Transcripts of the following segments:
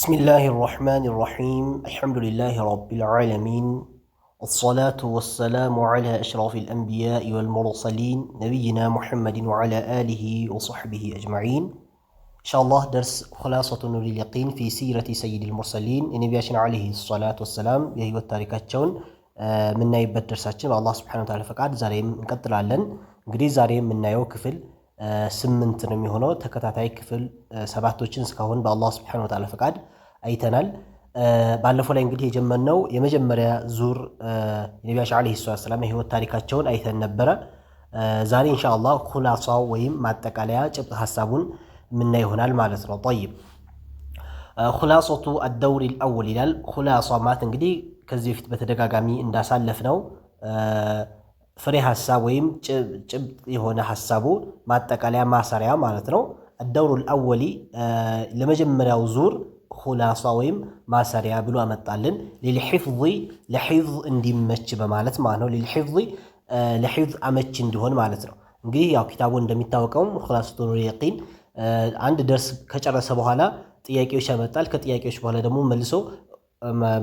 بسم الله الرحمن الرحيم الحمد لله رب العالمين الصلاة والسلام على أشرف الأنبياء والمرسلين نبينا محمد وعلى آله وصحبه أجمعين إن شاء الله درس خلاصة نور اليقين في سيرة سيد المرسلين النبي عليه الصلاة والسلام يهي والتاركاتشون من نايبت درساتشون الله سبحانه وتعالى فقاد زاريم نقتل علن እንግዲህ ዛሬም የምናየው ክፍል 8 ነው የሚሆነው ተከታታይ ክፍል 7ቶችን እስካሁን በአላህ Subhanahu Wa Ta'ala ፈቃድ አይተናል። ባለፈው ላይ እንግዲህ የጀመርነው የመጀመሪያ ዙር የነቢያችን አለይሂ ሰላም የህይወት ታሪካቸውን አይተን ነበረ። ዛሬ ኢንሻአላህ ኹላሳው ወይም ማጠቃለያ ጭብጥ ሐሳቡን ምን ይሆናል ማለት ነው። طيب ኹላሳቱ الدور الاول ይላል። ኹላሳ ማለት እንግዲህ ከዚህ በፊት በተደጋጋሚ እንዳሳለፍነው ፍሬ ሐሳብ ወይም ጭብጥ የሆነ ሐሳቡ ማጠቃለያ ማሰሪያ ማለት ነው። الدور الاول ለመጀመሪያው ዙር ኹላሳ ወይም ማሰሪያ ብሎ አመጣልን። ለልሂፍዝ ለሂፍዝ እንዲመች በማለት ማለት ነው። ለሂፍዝ አመች እንዲሆን ማለት ነው። እንግዲህ ያው ኪታቡ እንደሚታወቀው ኹላሰቱ ኑሩል የቂን አንድ ደርስ ከጨረሰ በኋላ ጥያቄዎች ያመጣል። ከጥያቄዎች በኋላ ደግሞ መልሶ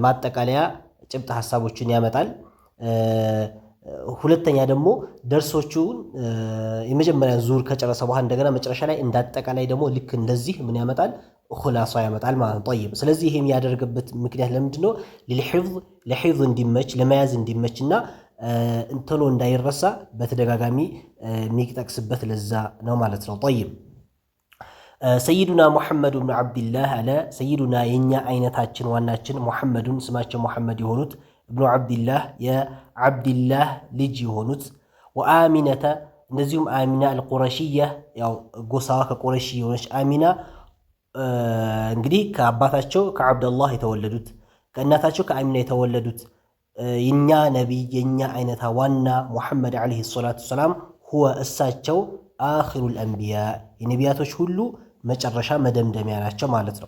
ማጠቃለያ ጭብጥ ሐሳቦችን ያመጣል። ሁለተኛ ደግሞ ደርሶቹን የመጀመሪያ ዙር ከጨረሰ በኋላ እንደገና መጨረሻ ላይ እንዳጠቃላይ ደግሞ ልክ እንደዚህ ምን ያመጣል ኹላሳ ያመጣል ማለት ነው። طيب ስለዚህ ይሄም ያደረገበት ምክንያት ለምንድነው? ለሂፍዝ እንዲመች ለመያዝ እንዲመችና እንተሎ እንዳይረሳ በተደጋጋሚ የሚጠቅስበት ለዛ ነው ማለት ነው። طيب ሰይዱና ሙሐመድ ብን አብድላህ አለ ሰይዱና የኛ አይነታችን ዋናችን ሙሐመዱን ስማቸው ሙሐመድ የሆኑት ابن عبد الله يا عبد الله لجي هونت وآمنة نزيهم آمنة القرشية يا قصاك قرشية ونش آمنة انقدي كعباتاتشو كعبد الله يتولدت كأناتاتشو كآمنة يتولدت ينيا نبي ينيا عينتها وانا محمد عليه الصلاة والسلام هو الساتشو آخر الأنبياء النبياتوش هلو مجرشا مدمدم يعني مالتنا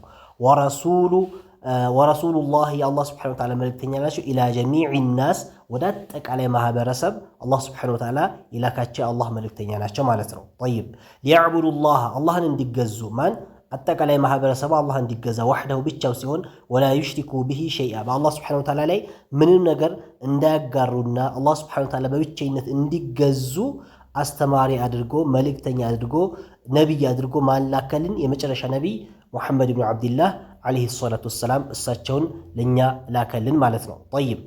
ورسول الله يا الله سبحانه وتعالى ملكتني ناشو إلى جميع الناس وداتك على مهابرسب الله سبحانه وتعالى إلى كاتش الله ملكتني ناشو مالتنا. طيب ليعبدوا الله ندقزو من أتك على مهابرسب الله ندقزا وحده بيتشاوسيون ولا يشركوا به شيئا الله سبحانه وتعالى لي من النجر اندقرنا الله سبحانه وتعالى بيتشينت ندقزو استماري أدرجو ملكتني أدرجو نبي أدرجو ما لاكلن يمشرش نبي محمد بن عبد الله عليه الصلاة والسلام الساتشون لنيا لاكلن مالتنا. طيب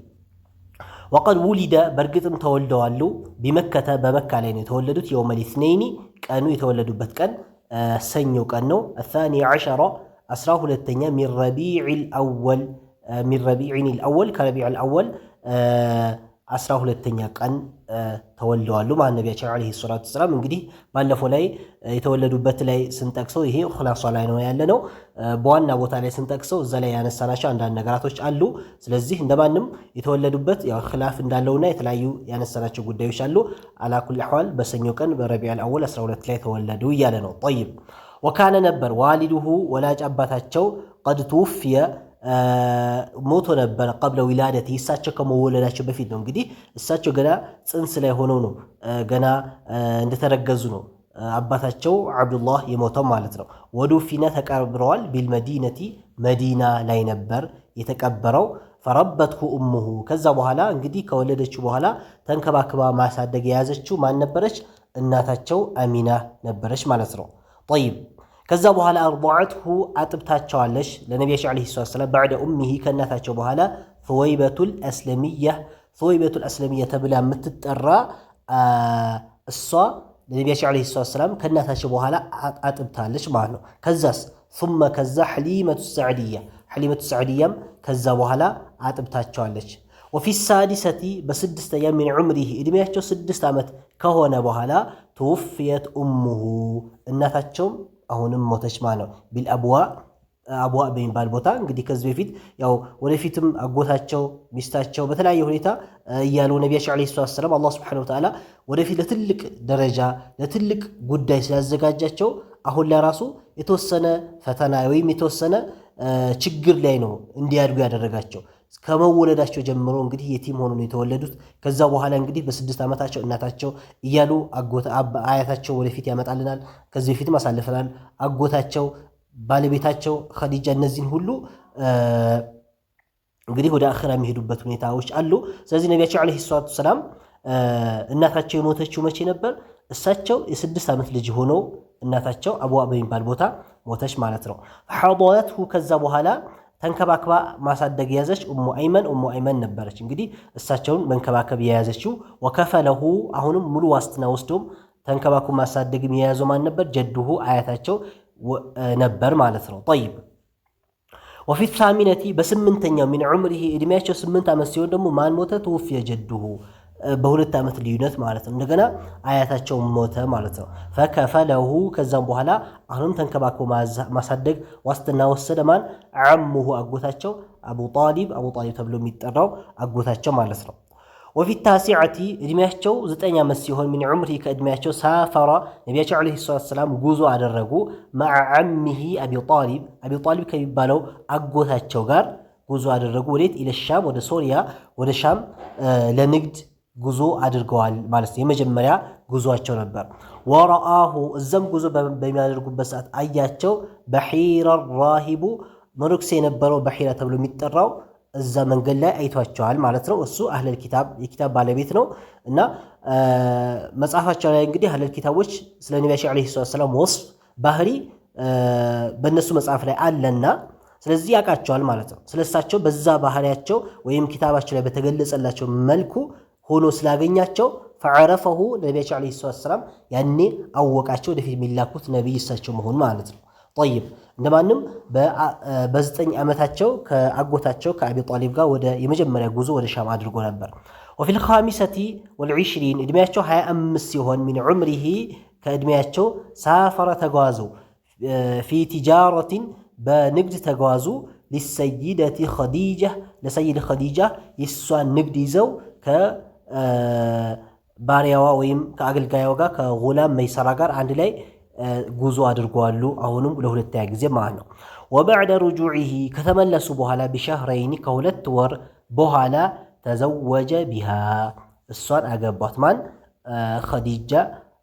وقد ولد برقتم تولدوا له بمكة بمكة لين يتولدوا يوم الاثنين كانوا يتولدوا بتكن سنيو كانوا 12 أسراه للتنيا من ربيع الأول كربيع الأول أسراه للتنيا كان ተወልደዋሉ ማለት ነብያችን አለይሂ ሰላቱ ሰላም እንግዲህ ባለፈው ላይ የተወለዱበት ላይ ስንጠቅሰው ይሄ ኹላሳ ላይ ነው ያለነው። በዋና ቦታ ላይ ስንጠቅሰው እዛ ላይ ያነሳናቸው አንዳንድ ነገራቶች አሉ። ስለዚህ እንደማንም የተወለዱበት ያው ኺላፍ እንዳለውና የተለያዩ ያነሳናቸው ጉዳዮች አሉ። አላ ኩል አህዋል በሰኞ ቀን በረቢዕ አልአወል 12 ላይ ተወለዱ እያለ ነው። طيب وكان ነበር ዋሊዱሁ ወላጅ አባታቸው قد توفي ሞቶ ነበር قبل ولادته እሳቸው ከመወለዳቸው በፊት ነው። እንግዲህ እሳቸው ገና ጽንስ ላይ ሆነው ነው ገና እንደተረገዙ ነው አባታቸው አብዱላህ የሞተው ማለት ነው። ወዱፊነ ተቀብረዋል ቢልመዲነቲ መዲና ላይ ነበር የተቀበረው። ፈረበትሁ እሙሁ ከዛ በኋላ እንግዲህ ከወለደችው በኋላ ተንከባክባ ማሳደግ የያዘችው ማን ነበረች? እናታቸው አሚና ነበረች ማለት ነው። طيب ከዛ በኋላ አርضعته አጥብታቸዋለሽ ለነብያችን አለይሂ ሰላም بعد امه ከእናታቸው በኋላ ثويبة الأسلمية ተብላ የምትጠራ እሷ ለነብያችን አለይሂ ሰላም ከእናታቸው በኋላ አጥብታለች ማለት ነው። ከዛስ ثم ከዛ حليمة السعدية ከዛ በኋላ አጥብታቸዋለች። وفي السادسة በስድስተኛ من عمره እድሜያቸው 6 ዓመት ከሆነ በኋላ توفيت امه እናታቸው አሁንም ሞተች ማለት ነው። ቢልአብዋ በሚባል ቦታ እንግዲህ ከዚህ በፊት ያው ወደፊትም አጎታቸው ሚስታቸው በተለያየ ሁኔታ እያሉ ነብያችን አለይሂ ሰላም አላህ Subhanahu Wa Ta'ala ወደፊት ለትልቅ ደረጃ ለትልቅ ጉዳይ ስላዘጋጃቸው አሁን ለራሱ የተወሰነ ፈተና ወይም የተወሰነ ችግር ላይ ነው እንዲያድጉ ያደረጋቸው። ከመወለዳቸው ጀምሮ እንግዲህ የቲም ሆኖ ነው የተወለዱት። ከዛ በኋላ እንግዲህ በ6 ዓመታቸው እናታቸው እያሉ አያታቸው ወደፊት ያመጣልናል። ከዚህ በፊትም አሳልፈናል። አጎታቸው ባለቤታቸው ኸዲጃ እነዚህን ሁሉ እንግዲህ ወደ አኺራ የሚሄዱበት ሁኔታዎች አሉ። ስለዚህ ነቢያችን አለይሂ ሰላቱ ሰላም እናታቸው የሞተችው መቼ ነበር? እሳቸው የ6 ዓመት ልጅ ሆነው እናታቸው አቡዋ በሚባል ቦታ ሞተች ማለት ነው። ሐضነትሁ ከዛ በኋላ ተንከባክባ ማሳደግ የያዘች ኡሙ አይመን ነበረች። እንግዲህ እሳቸውን መንከባከብ የያዘችው ወከፈለሁ አሁንም ሙሉ ዋስትና ወስዶም ተንከባክቦ ማሳደግም የያዘው ማን ነበር? ጀዱሁ አያታቸው ነበር ማለት ነው። ጠይብ ወፊ ሳሚነቲ በስምንተኛው ሚን ዑምሪሂ እድሜያቸው 8 ዓመት ሲሆን ደግሞ ማን ሞተ? ተወፍየ ጀዱሁ በ2 ዓመት ልዩነት ማለት ነው። እንደገና አያታቸው ሞተ ማለት ነው። ፈከፈለሁ ከዛም በኋላ አሁንም ተንከባክቦ ማሳደግ ዋስትና ወሰደ ማን? ዓሙሁ አጎታቸው አቡ ጣሊብ ተብሎ የሚጠራው አጎታቸው ማለት ነው። ወፊ ታሲዓቲ እድሜያቸው 9 ዓመት ሲሆን ሚን ዑምሪሂ ከእድሜያቸው ሳፈራ ነቢያቸው ዓለይሂ ሰላቱ ሰላም ጉዞ አደረጉ መዓ ዓሚሂ አቢ ጣሊብ ከሚባለው አጎታቸው ጋር ጉዞ አደረጉ። ወዴት? ኢለ ሻም ወደ ሶሪያ ወደ ሻም ለንግድ ጉዞ አድርገዋል ማለት ነው። የመጀመሪያ ጉዞአቸው ነበር። ወረአሁ እዛም ጉዞ በሚያደርጉበት ሰዓት አያቸው በሒራ ራሂቡ መነኩሴ የነበረው በሒራ ተብሎ የሚጠራው እዛ መንገድ ላይ አይቷቸዋል ማለት ነው። እሱ አህለል ኪታብ የኪታብ ባለቤት ነው እና መጽሐፋቸው ላይ እንግዲህ አህለል ኪታቦች ስለ ነቢያችን ዓለይሂ ሰላም ወስፍ ባህሪ በእነሱ መጽሐፍ ላይ አለና ስለዚህ ያውቃቸዋል ማለት ነው። ስለሳቸው በዛ ባህሪያቸው ወይም ኪታባቸው ላይ በተገለጸላቸው መልኩ ሆኖ ስላገኛቸው ፈዐረፈሁ ነቢያችን ዓለይሂ ሰላም ያኔ አወቃቸው ወደፊት የሚላኩት ነቢይ እሳቸው መሆኑ ማለት ነው። ጠይብ እንደማንም በ9 ዓመታቸው ከአጎታቸው ከአቢ ጣሊብ ጋር ወደ የመጀመሪያ ጉዞ ወደ ሻም አድርጎ ነበር። ወፊል ኻሚሰቲ ወልዒሽሪን እድሜያቸው 25 ሲሆን ሚን ዑምሪሂ ከእድሜያቸው ሳፈረ ተጓዙ ፊ ቲጃረቲን በንግድ ተጓዙ ሊሰይደቲ ኸዲጃ ለሰይድ ኸዲጃ የሷን ንግድ ይዘው ከባሪያዋ ወይም ከአገልጋያዋ ጋር ከጉላም መይሰራ ጋር አንድ ላይ ጉዞ አድርገዋሉ። አሁንም ለሁለተኛ ጊዜ ማለት ነው። ወበዕደ ሩጁዒሂ ከተመለሱ በኋላ ቢሸህረይኒ ከ2 ወር በኋላ ተዘወጀ ቢሃ እሷን አገቧት። ማን? ኸዲጃ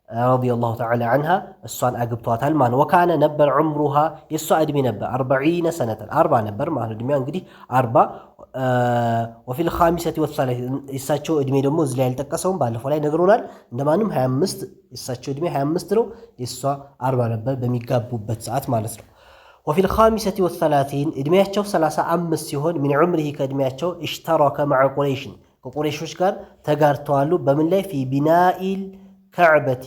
ረዲየላሁ ተዓላ ዐንሃ እሷን አግብቷታል ማለት ነው። ወካነ ነበር ዑምሩሃ የእሷ ዕድሜ ነበር 40 ሰነተን 40 ነበር ማለት ዕድሜዋ እንግዲህ 40 ወፊል ኻሚሰቲ ወሰላሳ የእሳቸው ዕድሜ ደግሞ እዚህ ላይ ያልጠቀሰውም ባለፈው ላይ ነግሮናል። እንደማንም 25 የእሳቸው ዕድሜ 25 ነው፣ የእሷ 40 ነበር በሚጋቡበት ሰዓት ማለት ነው። ወፊል ኻሚሰቲ ወሰላሲን ዕድሜያቸው 35 ሲሆን ሚን ዑምሪሂ ከዕድሜያቸው እሽተረከ መዐ ቁረይሽን ከቁረይሾች ጋር ተጋርተዋሉ። በምን ላይ? ፊ ቢናኢል ከዕበቲ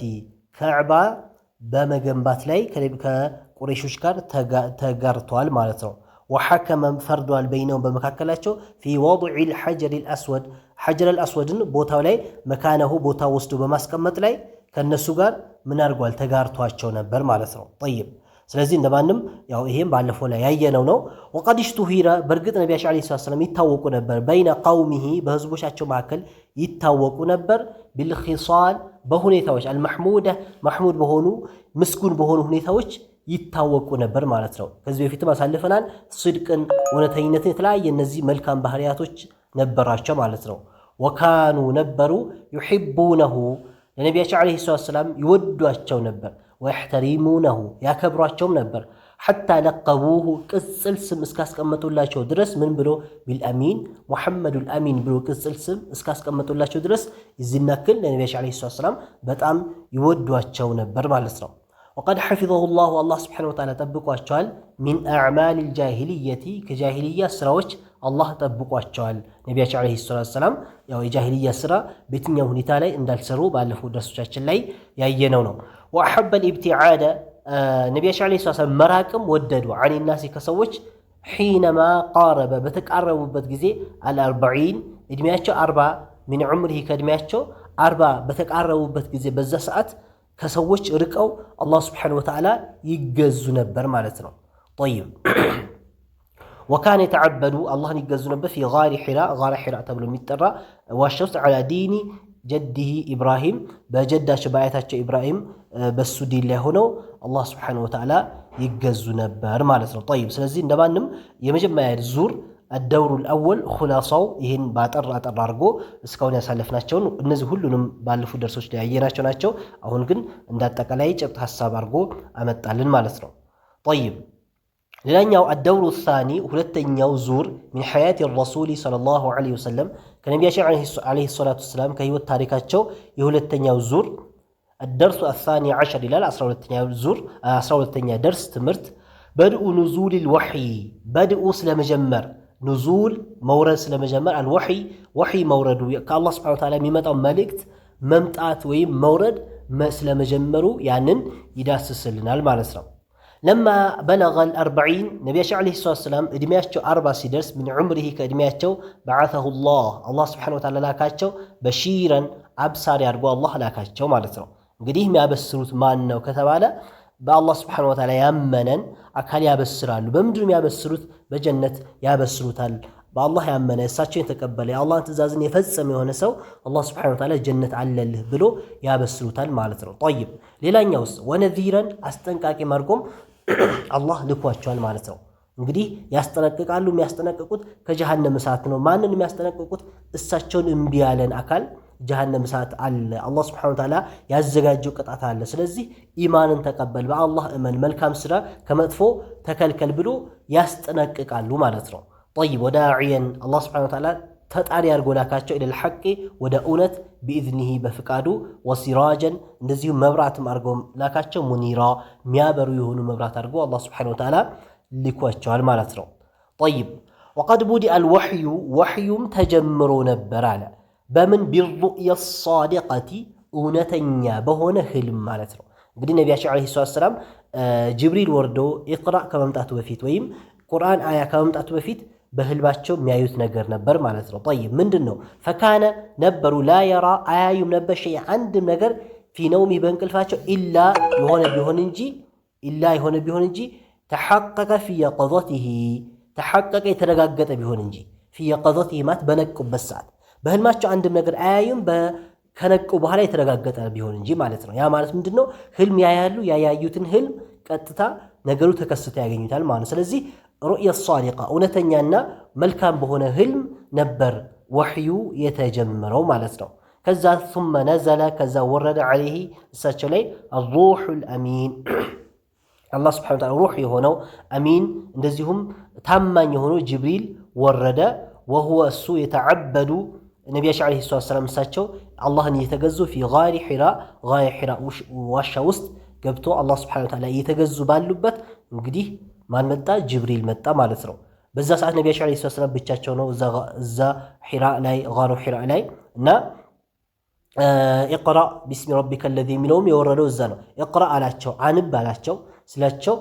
ከዕባ በመገንባት ላይ ከቁረይሾች ጋር ተጋርተዋል ማለት ነው። ወሐከመ ፈርዷል በይነውም በመካከላቸው ፊ ወضዒል ሐጀሪል አስወድ ሐጀረል አስወድን ቦታው ላይ መካነሁ ቦታ ወስዶ በማስቀመጥ ላይ ከነሱ ጋር ምን አድርጓል? ተጋርቷቸው ነበር ማለት ነው። ጠይብ ስለዚህ እንደማንም ያው ይሄም ባለፈው ላይ ያየነው ነው። ወቀድ ሽቱሂረ በእርግጥ ነቢያችን ዓለይሂ ሰላም ይታወቁ ነበር በይነ ቀውሚሂ በህዝቦቻቸው መካከል ይታወቁ ነበር ቢልኺሳል በሁኔታዎች አልመሕሙዳ መሕሙድ በሆኑ ምስጉን በሆኑ ሁኔታዎች ይታወቁ ነበር ማለት ነው። ከዚህ በፊትም አሳልፈናል። ስድቅን፣ እውነተኝነትን፣ የተለያየ እነዚህ መልካም ባህሪያቶች ነበራቸው ማለት ነው። ወካኑ ነበሩ ዩሒቡነሁ ለነቢያቸው ዓለይሂ ሰላም ይወዷቸው ነበር። ወየሕተሪሙነሁ ያከብሯቸውም ነበር። ሐታ ለቀቡሁ ቅጽል ስም እስካስቀመጡላቸው ድረስ ምን ብሎ ቢልአሚን ሙሐመዱል አሚን ብሎ ቅጽል ስም እስካስቀመጡላቸው ድረስ ይዝና ክል ለነቢያችን ዓለይሂ ሰላም በጣም ይወዷቸው ነበር ማለት ነው። ወቀድ ሐፊዘሁ ላሁ አላህ ስብሓነሁ ወተዓላ ጠብቋቸዋል። ሚን አዕማሊል ጃሂልየቲ ከጃሂልያ ስራዎች አላህ ጠብቋቸዋል። ነቢያችን ዓለይሂ ሰላም ያው የጃሂልያ ስራ በየትኛው ሁኔታ ላይ እንዳልሰሩ ባለፉት ደርሶቻችን ላይ ያየነው ነው። ወአሐበል ኢብቲዓደ ነቢያችን ዓለይሂ ሰላም መራቅም ወደዱ። አን ናሲ ከሰዎች ሒነማ ቃረበ በተቃረቡበት ጊዜ አልአርበዒን ዕድሜያቸው 40 ሚን ዑምሪሂ ከዕድሜያቸው 40 በተቃረቡበት ጊዜ በዛ ሰዓት ከሰዎች ርቀው አላህ ስብሓነሁ ወተዓላ ይገዙ ነበር ማለት ነው። ጠይብ ወካነ የተዓበዱ አላህን ይገዙ ነበር ፊ ጋሪ ሒራ ተብሎ የሚጠራ ዋሻ ውስጥ ዐላ ዲኒ ጀዲሂ ኢብራሂም በጀዳቸው በአያታቸው ኢብራሂም በሱ ዲን ላይ ሆነው አላህ ስብሓነሁ ወተዓላ ይገዙ ነበር ማለት ነው። ጠይብ ስለዚህ እንደማንም የመጀመሪያ ዙር አደውሩል አወል ኹላሳው ይህን ባጠር አድርጎ እስካሁን ያሳለፍናቸውን እነዚህ ሁሉንም ባለፉት ደርሶች ላይ ያየናቸው ናቸው። አሁን ግን እንዳጠቃላይ ጭብጥ ሐሳብ አድርጎ አመጣልን ማለት ነው። ጠይብ ሌላኛው አደውሩ ሳኒ ሁለተኛው ዙር ሚን ሐያት ረሱሊ ሰለላሁ ዐለይሂ ወሰለም ከነቢያችን ዐለይሂ ሰላቱ ወሰላም ከህይወት ታሪካቸው የሁለተኛው ዙር الدرس الثاني عشر ይላል 12ኛ ደርስ ትምህርት بدء نزول الوحي بدء ስለመጀመር نزول መውረድ ስለመጀመር الوحي وحي መውረዱ ከአላህ Subhanahu Wa Ta'ala የሚመጣው መልእክት መምጣት ወይም መውረድ ስለመጀመሩ ያንን ይዳስስልናል ማለት ነው። لما بلغ ال40 ነቢያችን عليه الصلاه والسلام እድሜያቸው 40 ሲደርስ من عمره ከእድሜያቸው بعثه الله Subhanahu Wa Ta'ala ላካቸው በሺራን አብሳሪ አድርጎ አላህ ላካቸው ማለት ነው። እንግዲህ የሚያበስሩት ማን ነው ከተባለ በአላህ Subhanahu Wa Ta'ala ያመነን አካል ያበስራሉ። በምንድነው የሚያበስሩት? በጀነት ያበስሩታል። በአላህ ያመነ እሳቸውን የተቀበለ የአላህን ትእዛዝን የፈጸመ የሆነ ሰው አላህ Subhanahu Wa Ta'ala ጀነት አለልህ ብሎ ያበስሩታል ማለት ነው። طيب ሌላኛውስ ወነዚረን አስጠንቃቂ ማርጎም አላህ ልኳቸዋል ማለት ነው። እንግዲህ ያስጠነቅቃሉ። የሚያስጠነቅቁት ከጀሃነም እሳት ነው። ማንን የሚያስጠነቅቁት? እሳቸውን እምቢ ያለን አካል ጀሃነም እሳት አለ፣ አላህ Subhanahu Wa Ta'ala ያዘጋጀው ቅጣት አለ። ስለዚህ ኢማንን ተቀበል፣ በአላህ እመን፣ መልካም ስራ ከመጥፎ ተከልከል ብሎ ያስጠነቅቃሉ ማለት ነው። طيب ወዳዒየን አላህ Subhanahu Wa Ta'ala ተጣሪ አድርጎ ላካቸው ኢለል ሐቅ ወደ እውነት ቢኢዝኒሂ በፍቃዱ ወሲራጀን እንደዚሁ መብራትም አድርጎ ላካቸው ሙኒራ የሚያበሩ የሆኑ መብራት አድርጎ አላህ Subhanahu Wa Ta'ala ልኳቸዋል ማለት ነው። طيب وقد بدأ الوحي وحيም ተጀምሮ ነበር አለ በምን ቢሩእያ الصادقة እውነተኛ በሆነ ህልም ማለት ነው። እንግዲህ ነቢያችን ዐለይሂ ሰላም ጅብሪል ወርዶ ኢቅራ ከመምጣቱ በፊት ወይም ቁርአን አያ ከመምጣቱ በፊት በህልባቸው የሚያዩት ነገር ነበር ማለት ነው። طيب ምንድነው? ፈካነ ነበሩ ላ የራ አያዩም ነበር ሸይ አንድም ነገር ፊ ነውሚ በእንቅልፋቸው ኢላ የሆነ ቢሆን እንጂ ተሐቀቀ ፊ የቀዘቲሂ ተሐቀቀ የተረጋገጠ ቢሆን እንጂ ፊ የቀዘቲሂ ማለት በነቁበት ሰዓት በህልማቸው አንድም ነገር አያዩም ከነቁ በኋላ የተረጋገጠ ቢሆን እንጂ ማለት ነው። ያ ማለት ምንድነው? ህልም ያያሉ። ያያዩትን ህልም ቀጥታ ነገሩ ተከስቶ ያገኙታል ማለት ነው። ስለዚህ ሩእያ ሷዲቃ እውነተኛና መልካም በሆነ ህልም ነበር ወህዩ የተጀመረው ማለት ነው። ከዛ ثم نزل ከዛ ወረደ عليه እሳቸው ላይ الروح الامين አላህ Subhanahu Wa Ta'ala ሩህ የሆነው አሚን እንደዚሁም ታማኝ የሆነው ጅብሪል ወረደ። وهو እሱ የተዓበዱ ነቢያችን ዐለይሂ ሰላም እሳቸው አላህን እየተገዙ ፊ ጋሪ ሒራ ዋሻ ውስጥ ገብቶ አላህ Subhanahu Wa Ta'ala እየተገዙ ባሉበት እንግዲህ ማን መጣ? ጅብሪል መጣ ማለት ነው። በዛ ሰዓት ነቢያችን ዐለይሂ ሰላም ብቻቸው ነው እዛ ሒራ ላይ ጋሩ ሒራ ላይ እና ኢቅራ ቢስሚ ረቢከ አለዚ የሚለውም የወረደው እዛ ነው። ኢቅራ አላቸው፣ አንብ አላቸው። ስላቸው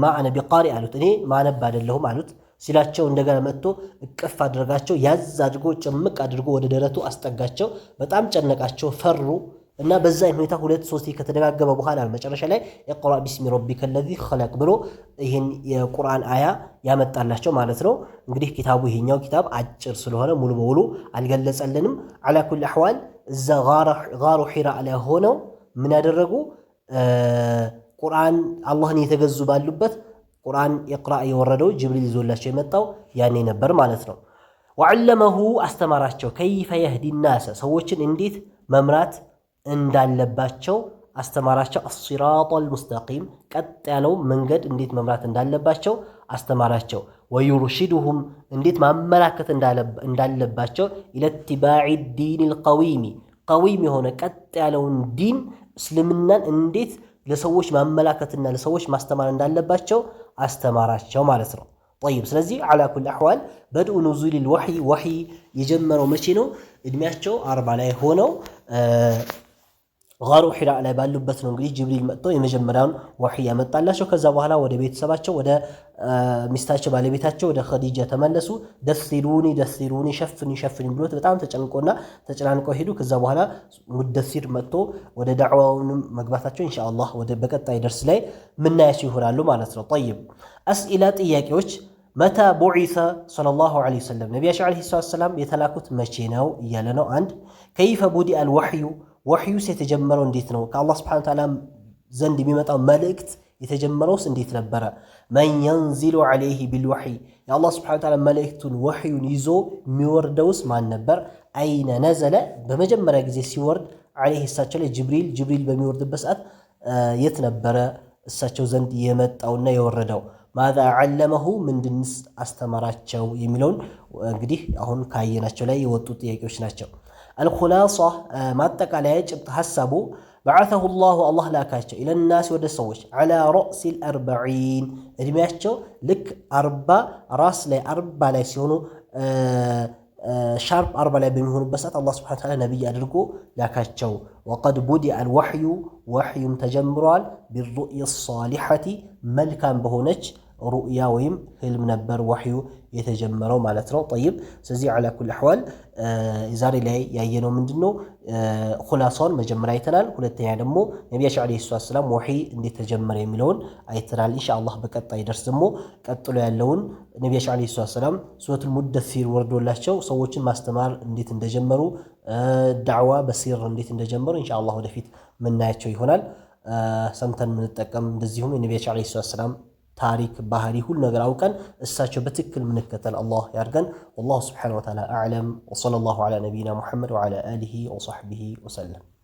ማ አነ ቢቃሪ አሉት፣ እኔ ማነብ አይደለሁም አሉት። ሲላቸው እንደገና መጥቶ እቅፍ አድርጋቸው ያዝ አድርጎ ጭምቅ አድርጎ ወደ ደረቱ አስጠጋቸው። በጣም ጨነቃቸው፣ ፈሩ እና በዛ ሁኔታ 2-3 ከተደጋገመ በኋላ መጨረሻ ላይ ኢቅራ ቢስሚ ረቢከ አለዚ ኸለቅ ብሎ ይሄን የቁርአን አያ ያመጣላቸው ማለት ነው። እንግዲህ ኪታቡ ይሄኛው ኪታብ አጭር ስለሆነ ሙሉ በሙሉ አልገለጸልንም። አላ ኩል አህዋል እዛ ጋሩ ሒራ ላይ ሆነው ምን ያደረጉ ቁርአን አላህን የተገዙ ባሉበት ቁርአን ኢቅራ የወረደው ጅብሪል ይዞላቸው የመጣው ያኔ ነበር ማለት ነው። ወዐለመሁ አስተማራቸው ከይፈ የህዲ ናሰ ሰዎችን እንዴት መምራት እንዳለባቸው አስተማራቸው። አሲራጠል ሙስተቂም ቀጥ ያለው መንገድ እንዴት መምራት እንዳለባቸው አስተማራቸው። ወዩርሺዱሁም እንዴት ማመላከት እንዳለባቸው ኢለትባዕ ዲኒል ቀዊም የሆነ ቀጥ ያለውን ዲን እስልምናን እንዴት ለሰዎች ማመላከትና ለሰዎች ማስተማር እንዳለባቸው አስተማራቸው ማለት ነው። طيب ስለዚህ على كل احوال بدء نزول الوحي የጀመረው መቼ ነው? እድሜያቸው 40 ላይ ሆነው ጋሩ ሒራ ላይ ባሉበት ነው እንግዲህ ጅብሪል መጥቶ የመጀመሪያውን ወህይ ያመጣላቸው። ከዛ በኋላ ወደ ቤተሰባቸው ወደ ሚስታቸው ባለቤታቸው ወደ ኸዲጃ ተመለሱ። ደሲሩኒ ሸፍኒ ብሎት በጣም ተጨንቆና ተጨናንቀው ሄዱ። ከዛ በኋላ ሙደሲር መጥቶ ወደ ዳዕዋውን መግባታቸው ኢንሻአላህ ወደ በቀጣይ ደርስ ላይ ምናያቸው ይሆናሉ ማለት ነው። طيب አስኢላ ጥያቄዎች መታ ቡዒሰ ሰለላሁ ዐለይሂ ወሰለም ነቢያችን ዐለይሂ ሰላም የተላኩት መቼ ነው እያለ ነው። አንድ ከይፈ ቡዲአ አልወህዩ ወህዩስ የተጀመረው እንዴት ነው? ከአላህ Subhanahu Wa Ta'ala ዘንድ የሚመጣው መልእክት የተጀመረውስ እንዴት ነበረ? መን ينزل عليه بالوحي የአላህ Subhanahu Wa Ta'ala መልእክቱን ወህዩን ይዞ የሚወርደውስ ማን ነበር? አይነ ነዘለ በመጀመሪያ ጊዜ ሲወርድ عليه እሳቸው ላይ ጅብሪል በሚወርድበት ሰዓት የት ነበረ እሳቸው ዘንድ የመጣውና የወረደው? ማዛ ዓለመሁ ምንድንስ አስተማራቸው የሚለውን እንግዲህ አሁን ካየናቸው ላይ የወጡ ጥያቄዎች ናቸው። አልኹላሷ ማጠቃለያ ጭብጥ ሐሳቡ በዓተሁ ላሁ አላህ ላካቸው ኢለናስ ወደ ሰዎች ዓላ ረእሲል አርበዒን እድሜያቸው ልክ 40 ራስ ላይ 40 ላይ ሲሆኑ ሻርፕ 40 ላይ በሚሆኑበት ሰዓት አላህ ሱብሓነሁ ወተዓላ ነቢይ አድርጎ ላካቸው። ወቀድ ቡዲአ አልወሕዩ ወሕዩም ተጀምረዋል ቢሩእያ ሳሊሐቲ መልካም በሆነች ሩእያ ወይም ህልም ነበር ወሕዩ የተጀመረው ማለት ነው። ጠይብ ስለዚህ ዓላ ኩል አሕዋል ዛሬ ላይ ያየነው ምንድነው ኹላሳውን መጀመሪያ አይተናል። ሁለተኛ ደግሞ ነቢያችን ዓለይሂ ሰላም ወሕይ እንዴት ተጀመረ የሚለውን አይተናል። ኢንሻአላህ በቀጣይ ደርስ ደግሞ ቀጥሎ ያለውን ነቢያችን ዓለይሂ ሰላም ሱረቱል ሙደሲር ወርዶላቸው ሰዎችን ማስተማር እንዴት እንደጀመሩ ዳዕዋ በሲር እንዴት እንደጀመሩ ኢንሻአላህ ወደፊት ምናያቸው ይሆናል። ሰምተን ምንጠቀም እንደዚሁም የነቢያችን ዓለይሂ ሰላም ታሪክ ባህሪ ሁሉ ነገር አውቀን እሳቸው በትክክል ምንከተል አላህ ያርገን። ወላሁ ስብሓነሁ ወተዓላ አዕለም። ወሰለላሁ ዐላ ነቢይና ሙሐመድ ወዐላ አሊሂ ወሰሕቢሂ ወሰለም።